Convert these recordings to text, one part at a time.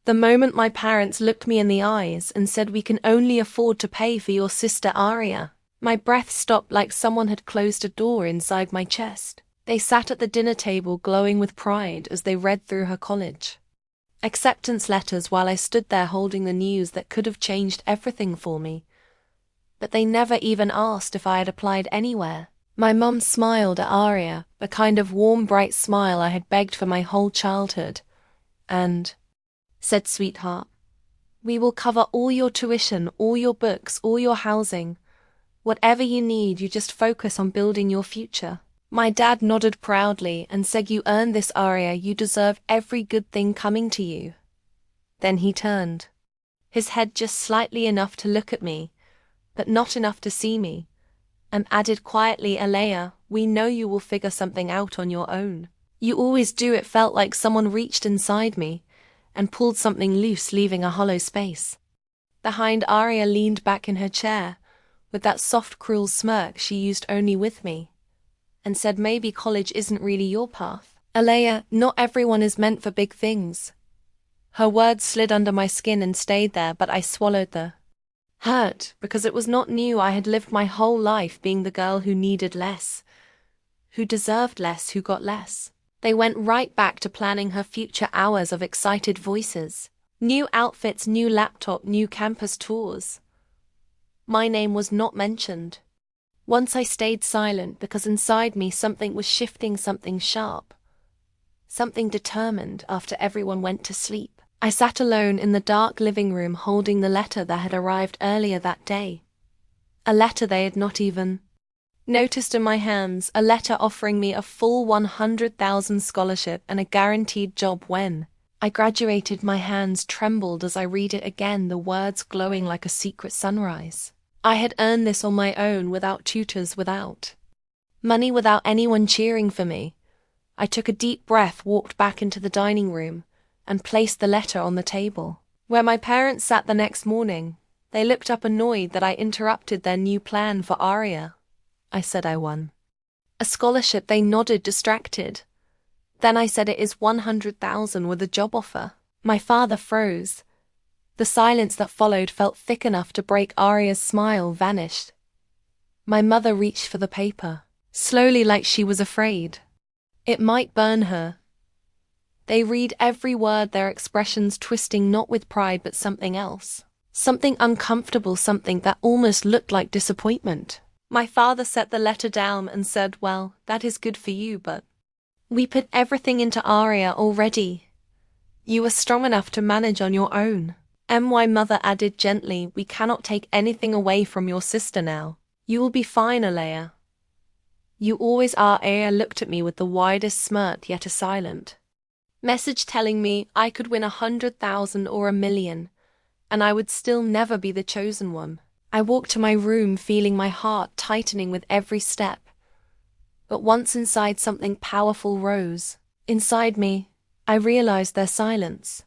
The moment my parents looked me in the eyes and said, "We can only afford to pay for your sister Aria," my breath stopped like someone had closed a door inside my chest. They sat at the dinner table glowing with pride as they read through her college acceptance letters while I stood there holding the news that could have changed everything for me. But they never even asked if I had applied anywhere. My mum smiled at Aria, the kind of warm, bright smile I had begged for my whole childhood, and said, "Sweetheart, we will cover all your tuition, all your books, all your housing. Whatever you need, you just focus on building your future." My dad nodded proudly and said, "You earned this, Aria. You deserve every good thing coming to you." Then he turned, his head just slightly enough to look at me, but not enough to see me, and added quietly, "Alea, we know you will figure something out on your own. You always do." It felt like someone reached inside me and pulled something loose, leaving a hollow space. Behind, Aria leaned back in her chair, with that soft, cruel smirk she used only with me, and said, "Maybe college isn't really your path. Alea, not everyone is meant for big things." Her words slid under my skin and stayed there, but I swallowed the hurt, because it was not new. I had lived my whole life being the girl who needed less, who deserved less, who got less. They went right back to planning her future, hours of excited voices, new outfits, new laptop, new campus tours. My name was not mentioned. Once I stayed silent because inside me something was shifting, something sharp, something determined. After everyone went to sleep, I sat alone in the dark living room holding the letter that had arrived earlier that day. A letter they had not even noticed in my hands, a letter offering me a full 100,000 scholarship and a guaranteed job when I graduated. My hands trembled as I read it again, the words glowing like a secret sunrise. I had earned this on my own, without tutors, without money, without anyone cheering for me. I took a deep breath, walked back into the dining room, and placed the letter on the table. Where my parents sat the next morning, they looked up annoyed that I interrupted their new plan for Aria. I said I won a scholarship. They nodded, distracted. Then I said, "It is 100,000 with a job offer." My father froze. The silence that followed felt thick enough to break. Aria's smile vanished. My mother reached for the paper, slowly, like she was afraid it might burn her. They read every word, their expressions twisting, not with pride but something else. Something uncomfortable, something that almost looked like disappointment. My father set the letter down and said, "Well, that is good for you, but we put everything into Aria already. You are strong enough to manage on your own." My mother added gently, "We cannot take anything away from your sister now. You will be fine, Alea. You always are." Aya looked at me with the widest smirk, yet a silent message telling me I could win 100,000 or 1,000,000, and I would still never be the chosen one. I walked to my room, feeling my heart tightening with every step. But once inside, something powerful rose. Inside me, I realized their silence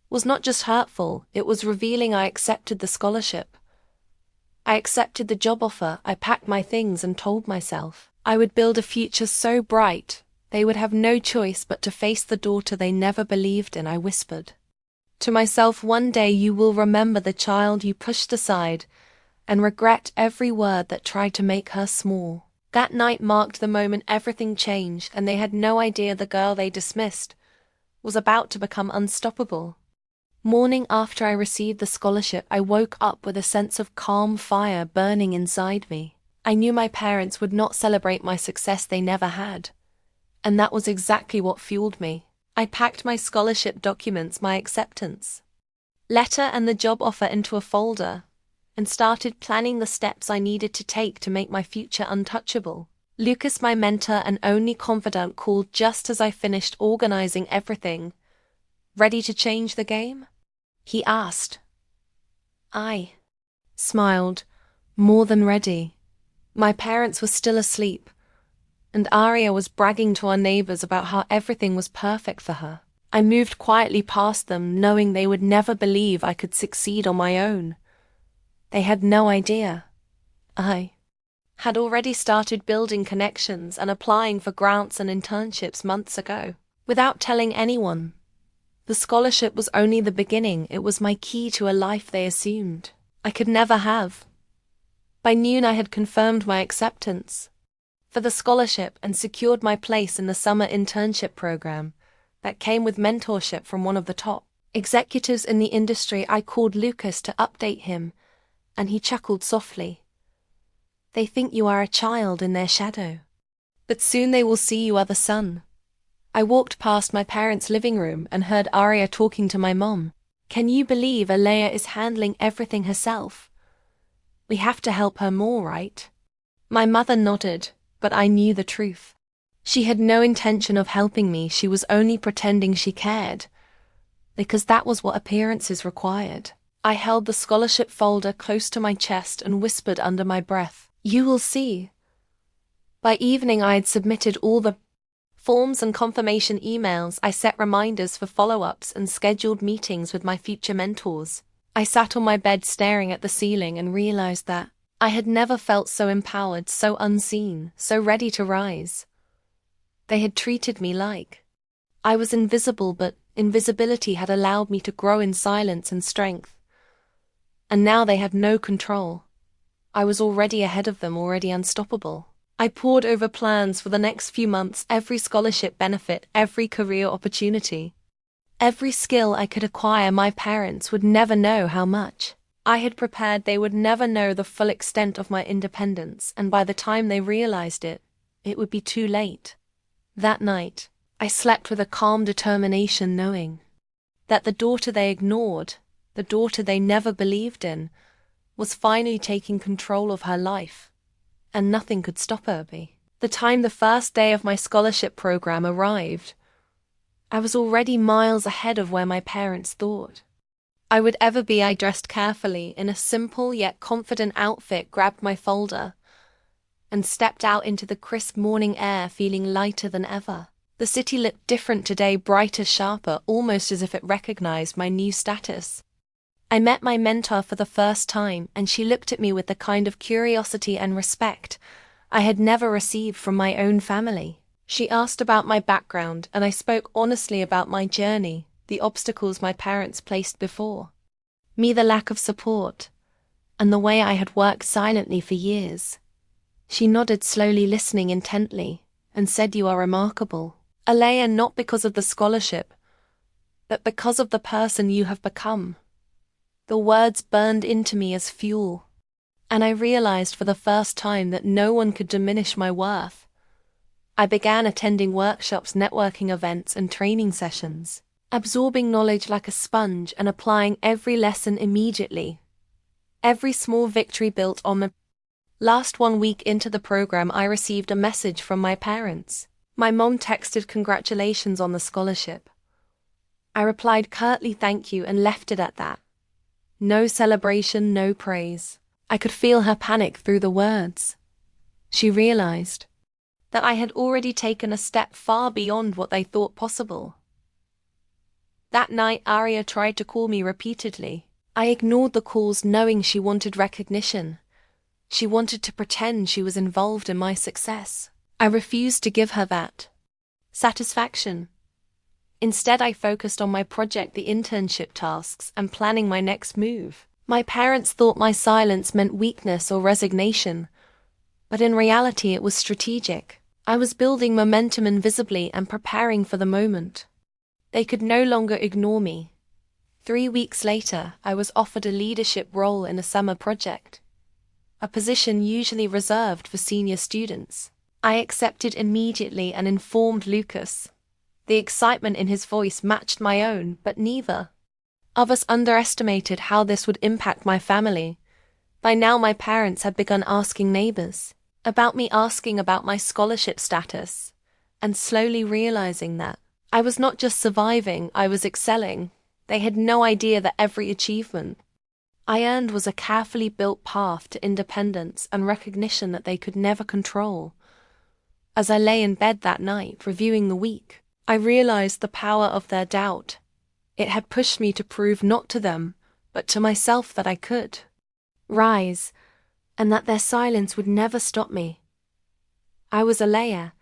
was not just hurtful, it was revealing. I accepted the scholarship. I accepted the job offer. I packed my things and told myself I would build a future so bright they would have no choice but to face the daughter they never believed in. I whispered to myself, "One day you will remember the child you pushed aside and regret every word that tried to make her small." That night marked the moment everything changed, and they had no idea the girl they dismissed was about to become unstoppable. Morning after I received the scholarship, I woke up with a sense of calm fire burning inside me. I knew my parents would not celebrate my success, they never had. And that was exactly what fueled me. I packed my scholarship documents, my acceptance letter and the job offer into a folder, and started planning the steps I needed to take to make my future untouchable. Lucas, my mentor and only confidant, called just as I finished organizing everything. "Ready to change the game?" he asked. I smiled, more than ready. My parents were still asleep, and Aria was bragging to our neighbors about how everything was perfect for her. I moved quietly past them, knowing they would never believe I could succeed on my own. They had no idea I had already started building connections and applying for grants and internships months ago. Without telling anyone, The scholarship was only the beginning. It was my key to a life they assumed I could never have. By noon I had confirmed my acceptance for the scholarship and secured my place in the summer internship program that came with mentorship from one of the top executives in the industry. I called Lucas to update him, and he chuckled softly. They think you are a child in their shadow, but soon they will see you are the son. I walked past my parents' living room and heard Arya talking to my mom. Can you believe Alea is handling everything herself? We have to help her more, right? My mother nodded, but I knew the truth. She had no intention of helping me. She was only pretending she cared, because that was what appearances required. I held the scholarship folder close to my chest and whispered under my breath, "You will see." By evening I had submitted all the forms and confirmation emails. I set reminders for follow-ups and scheduled meetings with my future mentors. I sat on my bed staring at the ceiling and realized that I had never felt so empowered, so unseen, so ready to rise. They had treated me like I was invisible, but invisibility had allowed me to grow in silence and strength. And now they had no control. I was already ahead of them, already unstoppable. I pored over plans for the next few months, every scholarship benefit, every career opportunity, every skill I could acquire. My parents would never know how much I had prepared. They would never know the full extent of my independence, and by the time they realized it, it would be too late. That night, I slept with a calm determination, knowing that the daughter they ignored, the daughter they never believed in, was finally taking control of her life, and nothing could stop her. The time the first day of my scholarship program arrived, I was already miles ahead of where my parents thought I would ever be. I dressed carefully in a simple yet confident outfit, grabbed my folder, and stepped out into the crisp morning air, feeling lighter than ever. The city looked different today, brighter, sharper, almost as if it recognized my new status. I met my mentor for the first time, and she looked at me with the kind of curiosity and respect I had never received from my own family. She asked about my background, and I spoke honestly about my journey, the obstacles my parents placed before me, the lack of support, and the way I had worked silently for years. She nodded slowly, listening intently, and said, "You are remarkable, Alea, not because of the scholarship, but because of the person you have become." The words burned into me as fuel, and I realized for the first time that no one could diminish my worth. I began attending workshops, networking events, and training sessions, absorbing knowledge like a sponge and applying every lesson immediately. Every small victory built on the last. 1 week into the program, I received a message from my parents. My mom texted congratulations on the scholarship. I replied curtly, "Thank you," and left it at that. No celebration, no praise. I could feel her panic through the words. She realized that I had already taken a step far beyond what they thought possible. That night, Arya tried to call me repeatedly. I ignored the calls, knowing she wanted recognition. She wanted to pretend she was involved in my success. I refused to give her that satisfaction. Instead, I focused on my project, the internship tasks, and planning my next move. My parents thought my silence meant weakness or resignation, but in reality it was strategic. I was building momentum invisibly and preparing for the moment. They could no longer ignore me. 3 weeks later, I was offered a leadership role in a summer project, a position usually reserved for senior students. I accepted immediately and informed Lucas. The excitement in his voice matched my own, but neither of us underestimated how this would impact my family. By now my parents had begun asking neighbors about me, asking about my scholarship status, and slowly realizing that I was not just surviving, I was excelling. They had no idea that every achievement I earned was a carefully built path to independence and recognition that they could never control. As I lay in bed that night, reviewing the week, I realized the power of their doubt. It had pushed me to prove not to them, but to myself that I could rise, and that their silence would never stop me. I was Alea,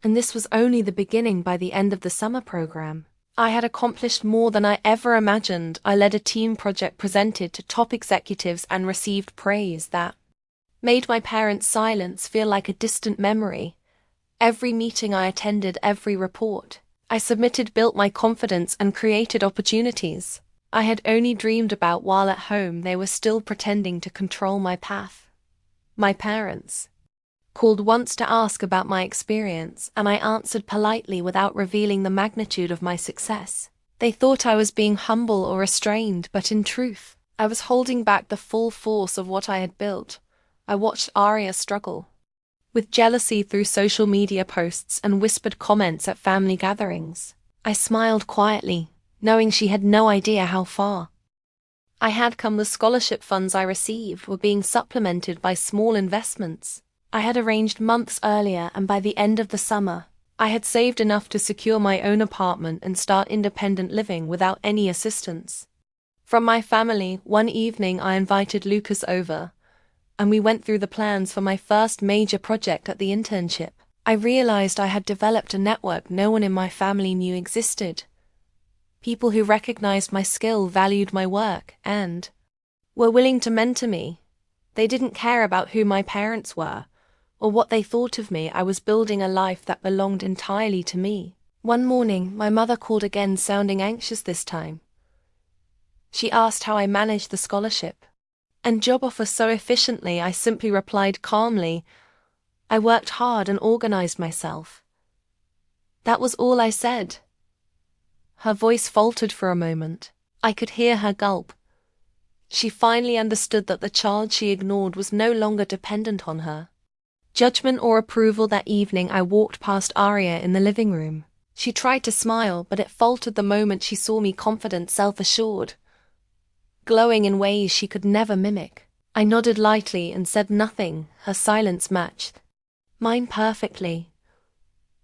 and this was only the beginning. By the end of the summer program, I had accomplished more than I ever imagined. I led a team project presented to top executives and received praise that made my parents' silence feel like a distant memory. Every meeting I attended, every report I submitted built my confidence and created opportunities I had only dreamed about while at home. They were still pretending to control my path. My parents called once to ask about my experience, and I answered politely without revealing the magnitude of my success. They thought I was being humble or restrained, but in truth, I was holding back the full force of what I had built. I watched Arya struggle with jealousy through social media posts and whispered comments at family gatherings. I smiled quietly, knowing she had no idea how far I had come. The scholarship funds I received were being supplemented by small investments I had arranged months earlier, and by the end of the summer, I had saved enough to secure my own apartment and start independent living without any assistance from my family. One evening I invited Lucas over, and we went through the plans for my first major project at the internship. I realized I had developed a network no one in my family knew existed. People who recognized my skill, valued my work, and were willing to mentor me. They didn't care about who my parents were or what they thought of me. I was building a life that belonged entirely to me. One morning, my mother called again, sounding anxious this time. She asked how I managed the scholarship and job offer so efficiently. I simply replied calmly, "I worked hard and organized myself." That was all I said. Her voice faltered for a moment. I could hear her gulp. She finally understood that the child she ignored was no longer dependent on her judgment or approval. That evening I walked past Arya in the living room. She tried to smile, but it faltered the moment she saw me, confident, self-assured, glowing in ways she could never mimic. I nodded lightly and said nothing. Her silence matched mine perfectly.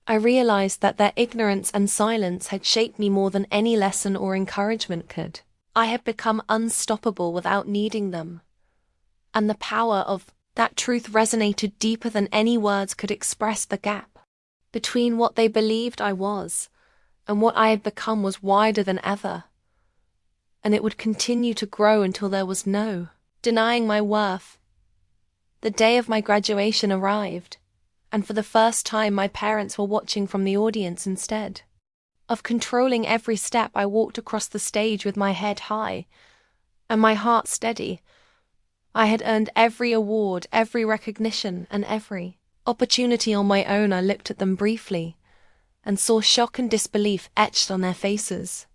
I realized that their ignorance and silence had shaped me more than any lesson or encouragement could. I had become unstoppable without needing them, and the power of that truth resonated deeper than any words could express. The gap between what they believed I was and what I had become was wider than ever, and it would continue to grow until there was no denying my worth. The day of my graduation arrived, and for the first time my parents were watching from the audience instead of controlling every step. I walked across the stage with my head high and my heart steady. I had earned every award, every recognition, and every opportunity on my own. I looked at them briefly and saw shock and disbelief etched on their faces.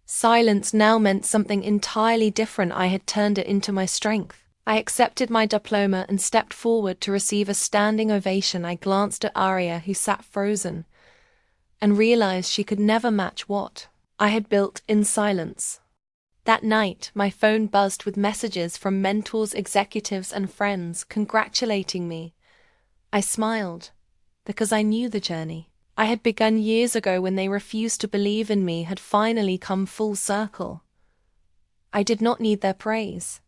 Silence now meant something entirely different. I had turned it into my strength. I accepted my diploma and stepped forward to receive a standing ovation. I glanced at Arya, who sat frozen, and realized she could never match what I had built in silence. That night, my phone buzzed with messages from mentors, executives, and friends congratulating me. I smiled, because I knew the journey I had begun years ago when they refused to believe in me had finally come full circle. I did not need their praise.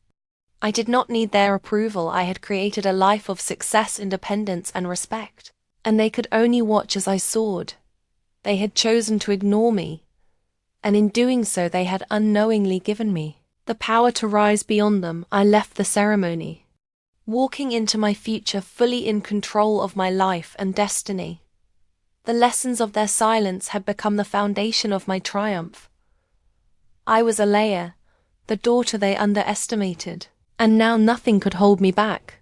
I did not need their approval. I had created a life of success, independence, and respect, and they could only watch as I soared. They had chosen to ignore me, and in doing so they had unknowingly given me the power to rise beyond them. I left the ceremony, walking into my future fully in control of my life and destiny. The lessons of their silence had become the foundation of my triumph. I was Alea, the daughter they underestimated, and now nothing could hold me back.